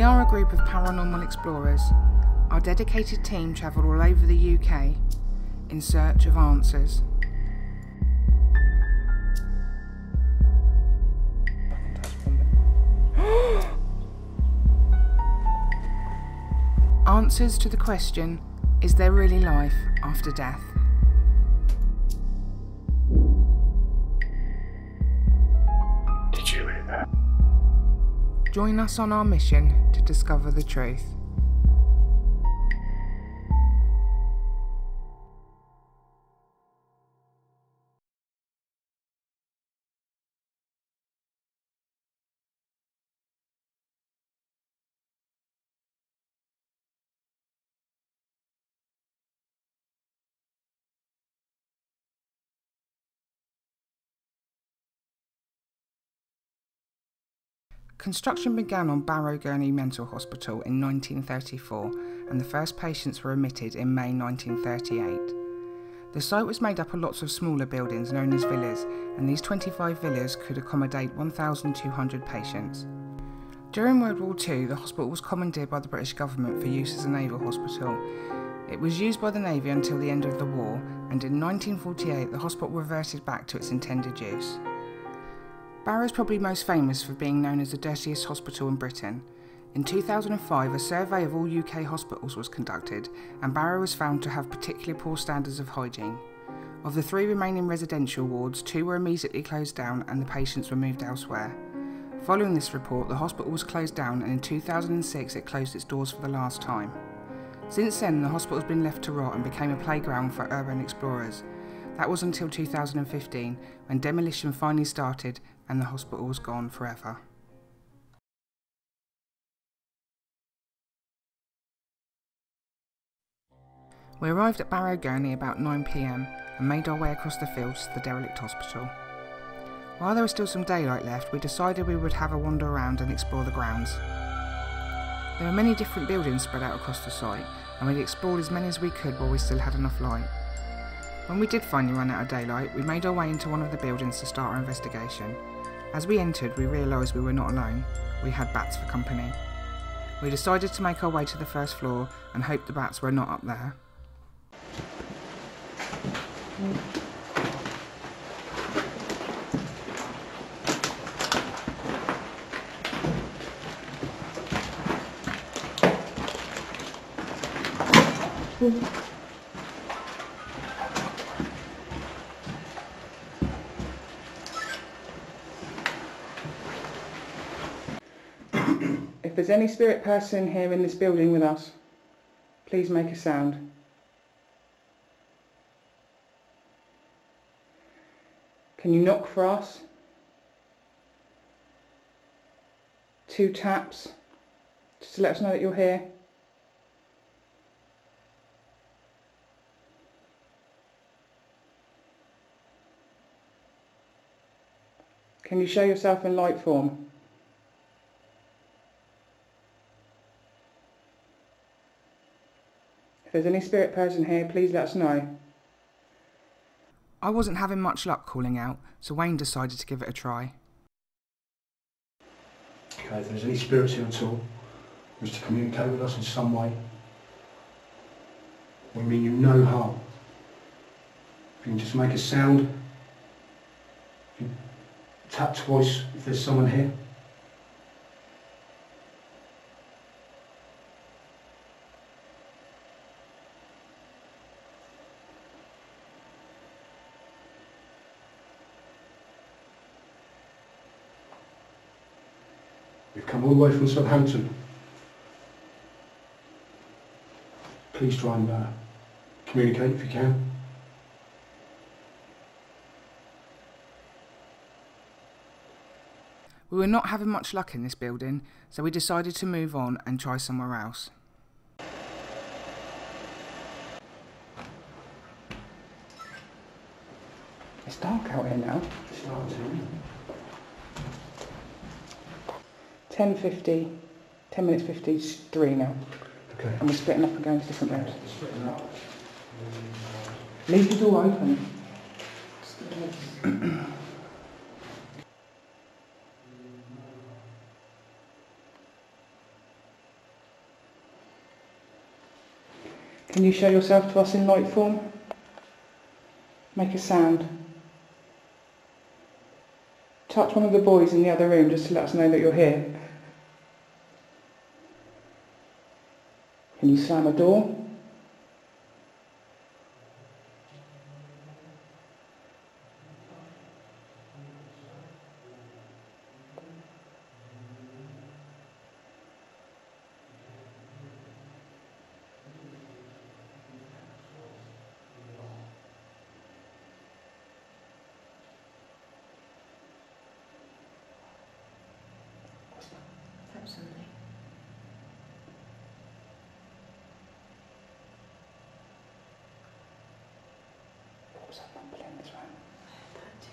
We are a group of paranormal explorers. Our dedicated team travel all over the UK in search of answers. Answers to the question, is there really life after death? Did you hear that? Join us on our mission to discover the truth. Construction began on Barrow Gurney Mental Hospital in 1934 and the first patients were admitted in May 1938. The site was made up of lots of smaller buildings known as villas, and these 25 villas could accommodate 1,200 patients. During World War II, the hospital was commandeered by the British government for use as a naval hospital. It was used by the Navy until the end of the war, and in 1948 the hospital reverted back to its intended use. Barrow is probably most famous for being known as the dirtiest hospital in Britain. In 2005, a survey of all UK hospitals was conducted, and Barrow was found to have particularly poor standards of hygiene. Of the 3 remaining residential wards, 2 were immediately closed down and the patients were moved elsewhere. Following this report, the hospital was closed down, and in 2006 it closed its doors for the last time. Since then, the hospital has been left to rot and became a playground for urban explorers. That was until 2015, when demolition finally started and the hospital was gone forever. We arrived at Barrow Gurney about 9 PM and made our way across the fields to the derelict hospital. While there was still some daylight left, we decided we would have a wander around and explore the grounds. There were many different buildings spread out across the site, and we explored as many as we could while we still had enough light. When we did finally run out of daylight, we made our way into one of the buildings to start our investigation. As we entered, we realised we were not alone. We had bats for company. We decided to make our way to the first floor and hoped the bats were not up there. If there's any spirit person here in this building with us, please make a sound. Can you knock for us? 2 taps, just to let us know that you're here. Can you show yourself in light form? If there's any spirit person here, please let us know. I wasn't having much luck calling out, so Wayne decided to give it a try. Okay, if there's any spirits here at all, wish to communicate with us in some way, we mean you no harm. If you can just make a sound, if you tap twice if there's someone here. We've come all the way from Southampton. Please try and communicate if you can. We were not having much luck in this building, so we decided to move on and try somewhere else. It's dark out here now. It's dark too. 10:50, 10 minutes 53 now. Okay. And we're splitting up and going to different rooms. Splitting up. Leave the door open. Can you show yourself to us in light form? Make a sound. Touch one of the boys in the other room just to let us know that you're here. Can you slam a door? Absolutely. What was that rumbling in this room? I heard that too.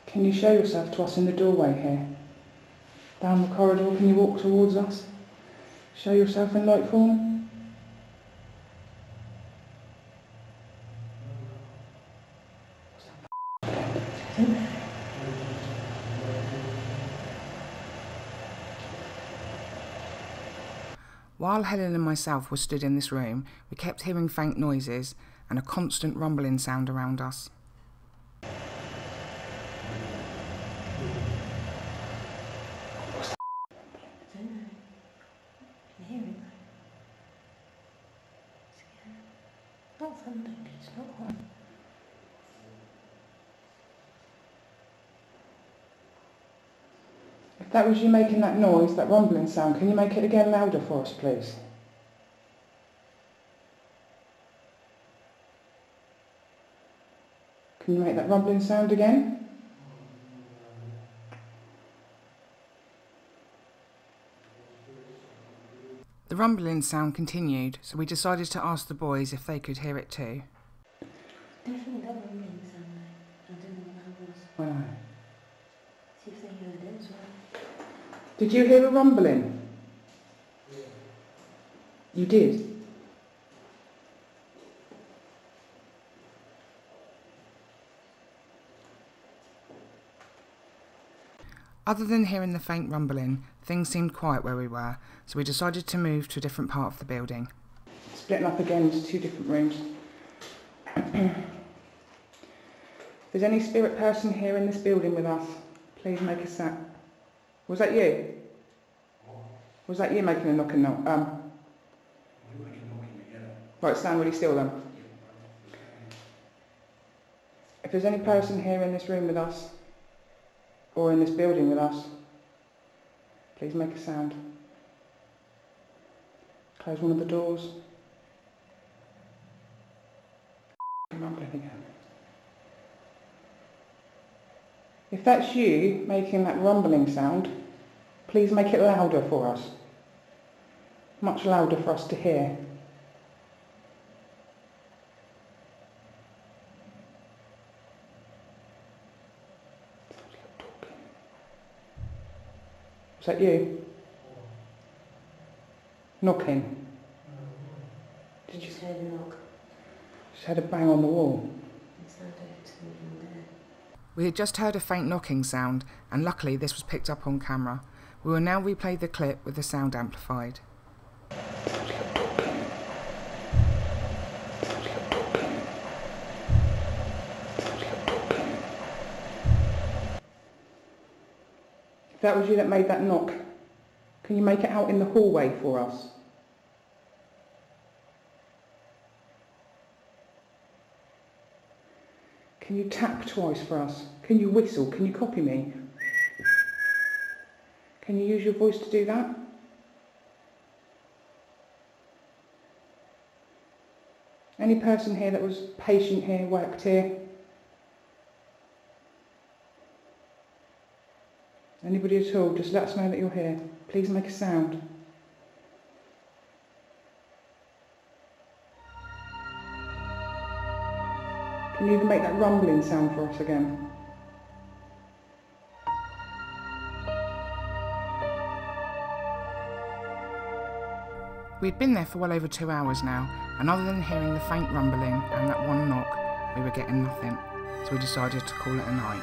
Can you show yourself to us in the doorway here? Down the corridor, can you walk towards us? Show yourself in light form. While Helen and myself were stood in this room, we kept hearing faint noises and a constant rumbling sound around us. I don't know. Can you hear it though? It's again. Not thundering, it's not on. If that was you making that noise, that rumbling sound, can you make it again louder for us, please? Can you make that rumbling sound again? The rumbling sound continued, so we decided to ask the boys if they could hear it too. Definitely that rumbling sound though. I don't know what that was. I know. See if they heard it as well. Did you hear a rumbling? You did? Other than hearing the faint rumbling, things seemed quiet where we were, so we decided to move to a different part of the building. Splitting up again into two different rooms. If there's any spirit person here in this building with us, please make a sound. Was that you? Was that you making a knocking noise? Right, stand really still then. If there's any person here in this room with us, or in this building with us, please make a sound. Close one of the doors. Rumbling again. If that's you making that rumbling sound, please make it louder for us. Much louder for us to hear. Was that you? Knocking? I just heard a knock. Just had a bang on the wall. It sounded like something there. We had just heard a faint knocking sound, and luckily this was picked up on camera. We will now replay the clip with the sound amplified. If that was you that made that knock, can you make it out in the hallway for us? Can you tap twice for us? Can you whistle? Can you copy me? Can you use your voice to do that? Any person here that was patient here, worked here? Anybody at all, just let us know that you're here. Please make a sound. Can you even make that rumbling sound for us again? We'd been there for well over 2 hours now, and other than hearing the faint rumbling and that one knock, we were getting nothing, so we decided to call it a night.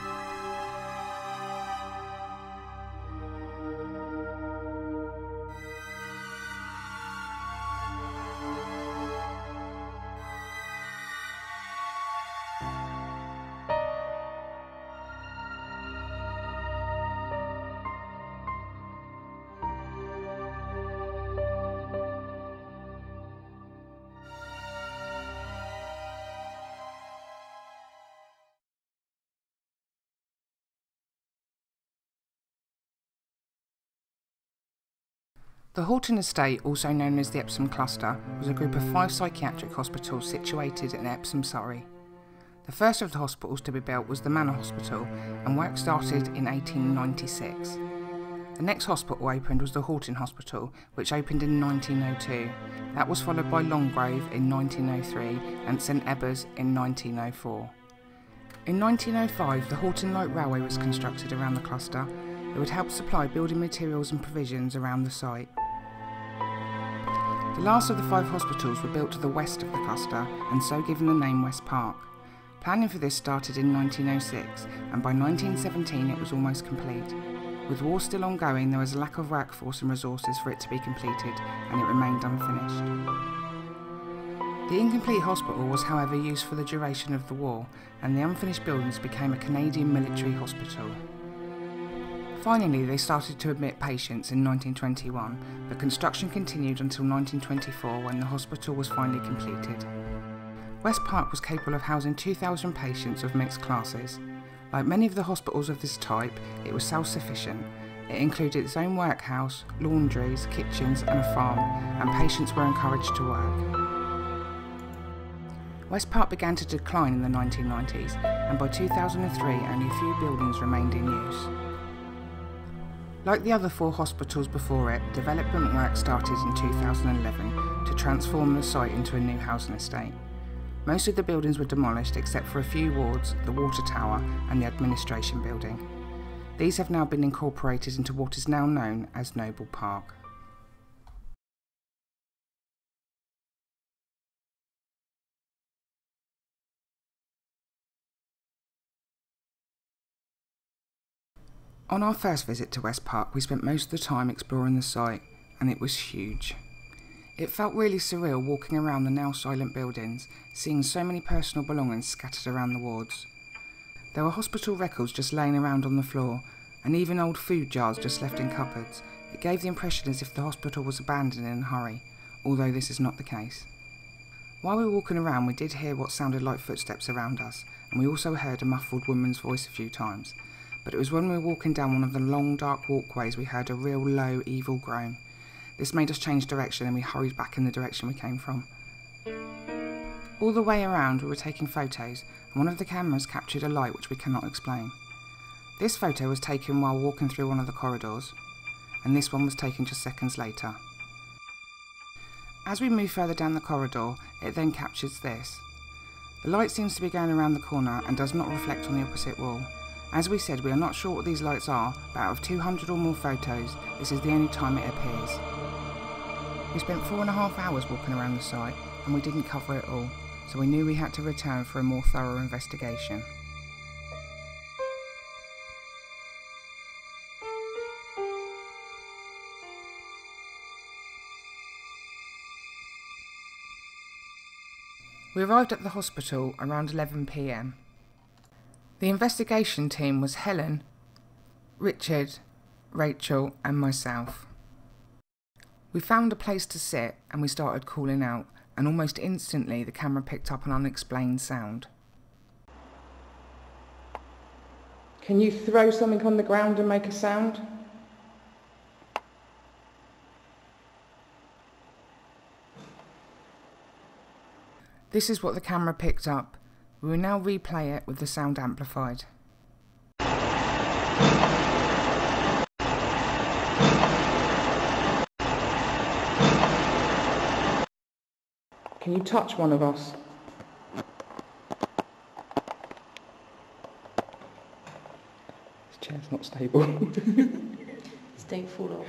The Halton Estate, also known as the Epsom Cluster, was a group of 5 psychiatric hospitals situated in Epsom, Surrey. The first of the hospitals to be built was the Manor Hospital, and work started in 1896. The next hospital opened was the Halton Hospital, which opened in 1902. That was followed by Longgrove in 1903 and St Ebers in 1904. In 1905, the Halton Light Railway was constructed around the cluster. It would help supply building materials and provisions around the site. The last of the 5 hospitals were built to the west of the cluster and so given the name West Park. Planning for this started in 1906 and by 1917 it was almost complete. With war still ongoing, there was a lack of workforce and resources for it to be completed and it remained unfinished. The incomplete hospital was however used for the duration of the war and the unfinished buildings became a Canadian military hospital. Finally, they started to admit patients in 1921, but construction continued until 1924 when the hospital was finally completed. West Park was capable of housing 2,000 patients of mixed classes. Like many of the hospitals of this type, it was self-sufficient. It included its own workhouse, laundries, kitchens and a farm, and patients were encouraged to work. West Park began to decline in the 1990s, and by 2003 only a few buildings remained in use. Like the other 4 hospitals before it, development work started in 2011 to transform the site into a new housing estate. Most of the buildings were demolished except for a few wards, the water tower and the administration building. These have now been incorporated into what is now known as Noble Park. On our first visit to West Park, we spent most of the time exploring the site, and it was huge. It felt really surreal walking around the now silent buildings, seeing so many personal belongings scattered around the wards. There were hospital records just laying around on the floor, and even old food jars just left in cupboards. It gave the impression as if the hospital was abandoned in a hurry, although this is not the case. While we were walking around, we did hear what sounded like footsteps around us, and we also heard a muffled woman's voice a few times. But it was when we were walking down one of the long dark walkways we heard a real low, evil groan. This made us change direction and we hurried back in the direction we came from. All the way around we were taking photos and one of the cameras captured a light which we cannot explain. This photo was taken while walking through one of the corridors and this one was taken just seconds later. As we move further down the corridor, it then captures this. The light seems to be going around the corner and does not reflect on the opposite wall. As we said, we are not sure what these lights are, but out of 200 or more photos, this is the only time it appears. We spent 4.5 hours walking around the site, and we didn't cover it all, so we knew we had to return for a more thorough investigation. We arrived at the hospital around 11 p.m. The investigation team was Helen, Richard, Rachel and myself. We found a place to sit and we started calling out, and almost instantly the camera picked up an unexplained sound. Can you throw something on the ground and make a sound? This is what the camera picked up. We will now replay it with the sound amplified. Can you touch one of us? This chair's not stable. Stay full of.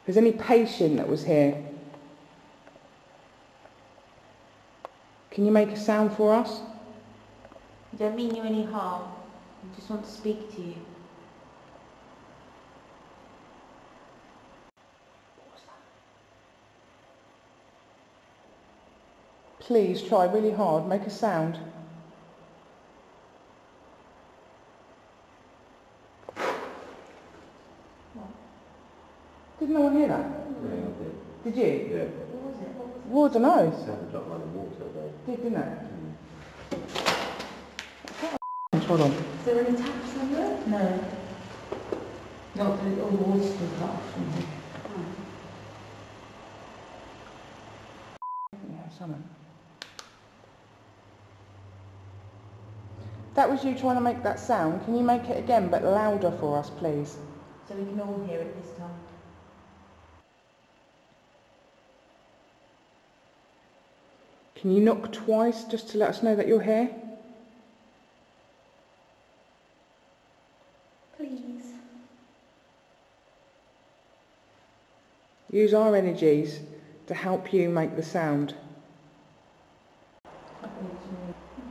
there's any patient that was here, can you make a sound for us? I don't mean you any harm. I just want to speak to you. Please try really hard, make a sound. What? Did no one hear that? Yeah, I did. Did you? Yeah. What was it? What was it? Well, I don't know. It sounded like running water though. Did, didn't it? Hold on. Is there any taps somewhere? No. Not that all the water's been cut off from here. Yeah, something. That was you trying to make that sound. Can you make it again, but louder for us, please? So we can all hear it this time. Can you knock twice just to let us know that you're here? Please. Use our energies to help you make the sound.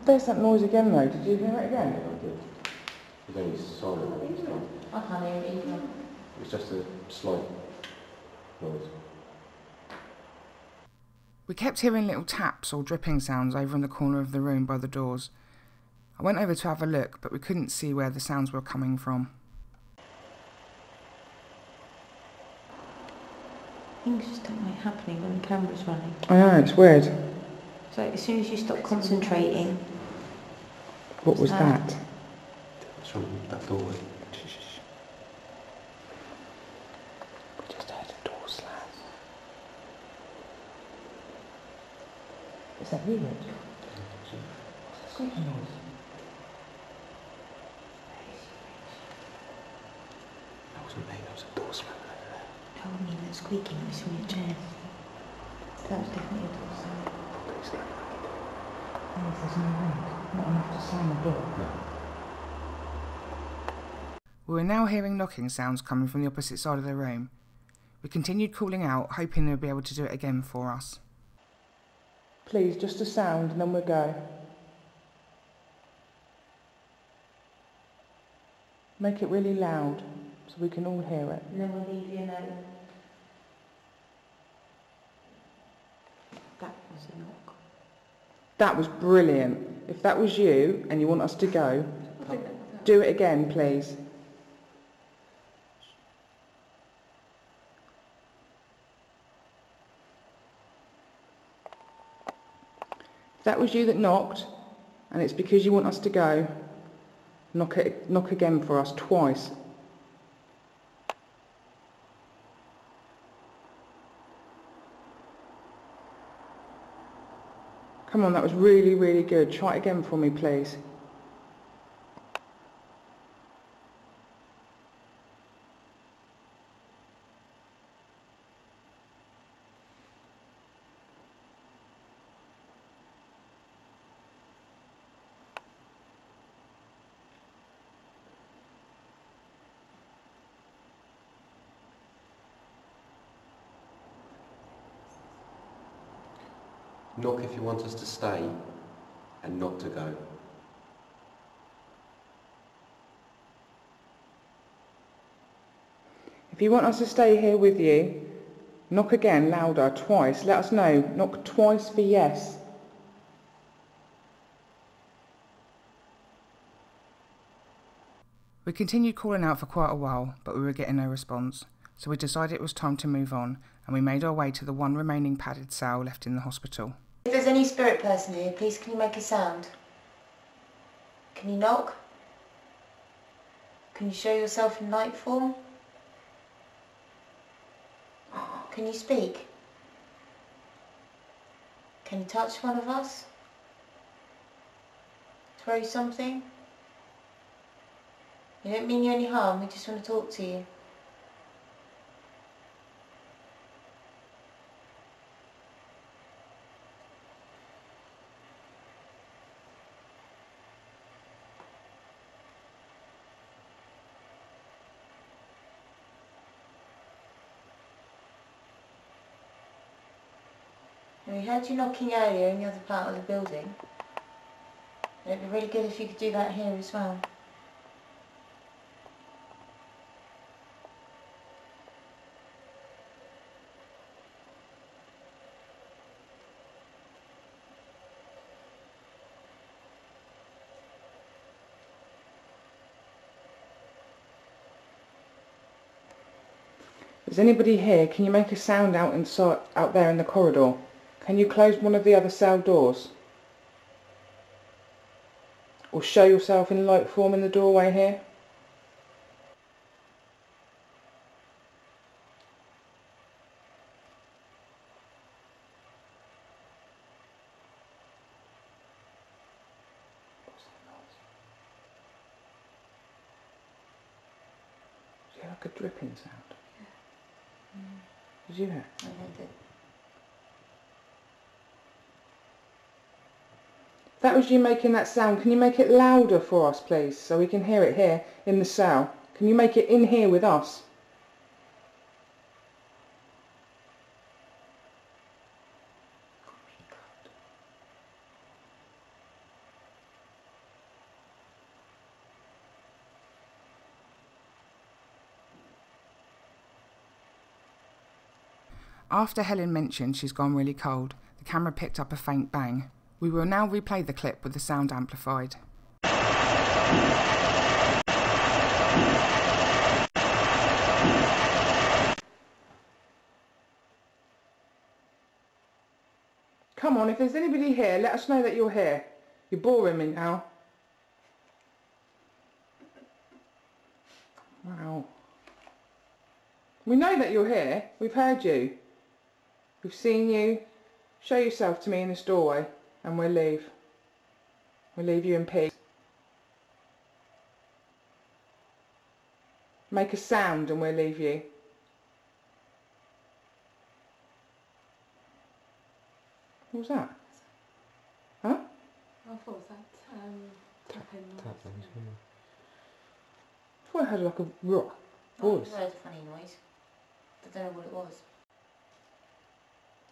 There's that noise again though. Did you hear it again? Yeah, I did. It was only silent this time. I can't hear it either. It was just a slight noise. We kept hearing little taps or dripping sounds over in the corner of the room by the doors. I went over to have a look, but we couldn't see where the sounds were coming from. Things just don't like happening when the camera's running. I know, it's weird. So as soon as you stop concentrating... What was that? It's from that doorway. We just heard a door slam. Is that you, Rich? What's that squeaking noise? That wasn't me, that was a door slam over there. No, I mean that squeaking, it was from your chair. That was definitely a door sound. Yes, there's no link. Not enough to slam the door. No. We were now hearing knocking sounds coming from the opposite side of the room. We continued calling out, hoping they'd be able to do it again for us. Please, just a sound and then we'll go. Make it really loud so we can all hear it. And then we'll leave you alone. That was a knock. That was brilliant. If that was you and you want us to go, do it again, please. If that was you that knocked, and it's because you want us to go, knock again for us twice. Come on, that was really, really good. Try it again for me, please. Knock if you want us to stay and not to go. If you want us to stay here with you, knock again, louder, twice. Let us know. Knock twice for yes. We continued calling out for quite a while, but we were getting no response. So we decided it was time to move on, and we made our way to the one remaining padded cell left in the hospital. If there's any spirit person here, please can you make a sound? Can you knock? Can you show yourself in night form? Can you speak? Can you touch one of us? Throw something? You don't mean you any harm, we just want to talk to you. We heard you knocking earlier in the other part of the building. It'd be really good if you could do that here as well. Is anybody here? Can you make a sound out there in the corridor? Can you close one of the other cell doors? Or show yourself in light form in the doorway here? Is it like a dripping sound? Yeah. Did you hear? I heard it. If that was you making that sound, can you make it louder for us, please, so we can hear it here in the cell? Can you make it in here with us? After Helen mentioned she's gone really cold, the camera picked up a faint bang. We will now replay the clip with the sound amplified. Come on, if there's anybody here, let us know that you're here. You're boring me now. Wow. We know that you're here. We've heard you. We've seen you. Show yourself to me in this doorway and we'll leave. We'll leave you in peace. Make a sound and we'll leave you. What was that? Huh? I thought that tapping noise. I thought I heard like a rock voice. I heard a funny noise. I don't know what it was.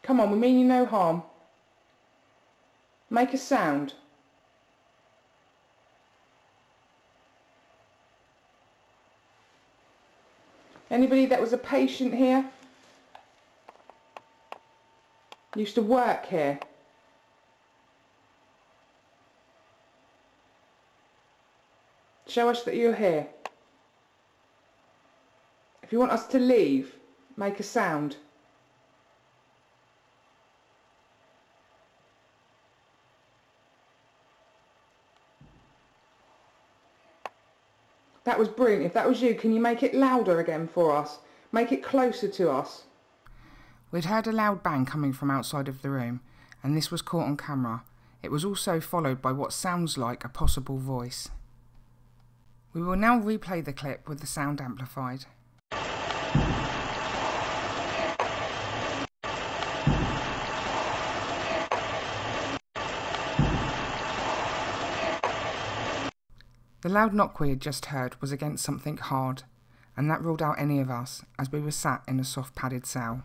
Come on, we mean you no harm. Make a sound. Anybody that was a patient here? Used to work here? Show us that you're here. If you want us to leave, make a sound. That was brilliant. If that was you, can you make it louder again for us? Make it closer to us. We'd heard a loud bang coming from outside of the room, and this was caught on camera. It was also followed by what sounds like a possible voice. We will now replay the clip with the sound amplified. The loud knock we had just heard was against something hard, and that ruled out any of us, as we were sat in a soft padded cell.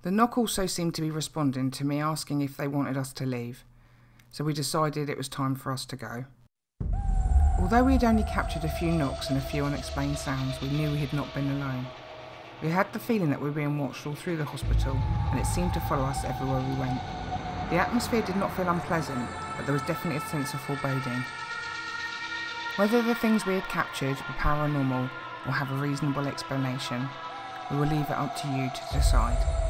The knock also seemed to be responding to me asking if they wanted us to leave, so we decided it was time for us to go. Although we had only captured a few knocks and a few unexplained sounds, we knew we had not been alone. We had the feeling that we were being watched all through the hospital, and it seemed to follow us everywhere we went. The atmosphere did not feel unpleasant, but there was definitely a sense of foreboding. Whether the things we had captured were paranormal or have a reasonable explanation, we will leave it up to you to decide.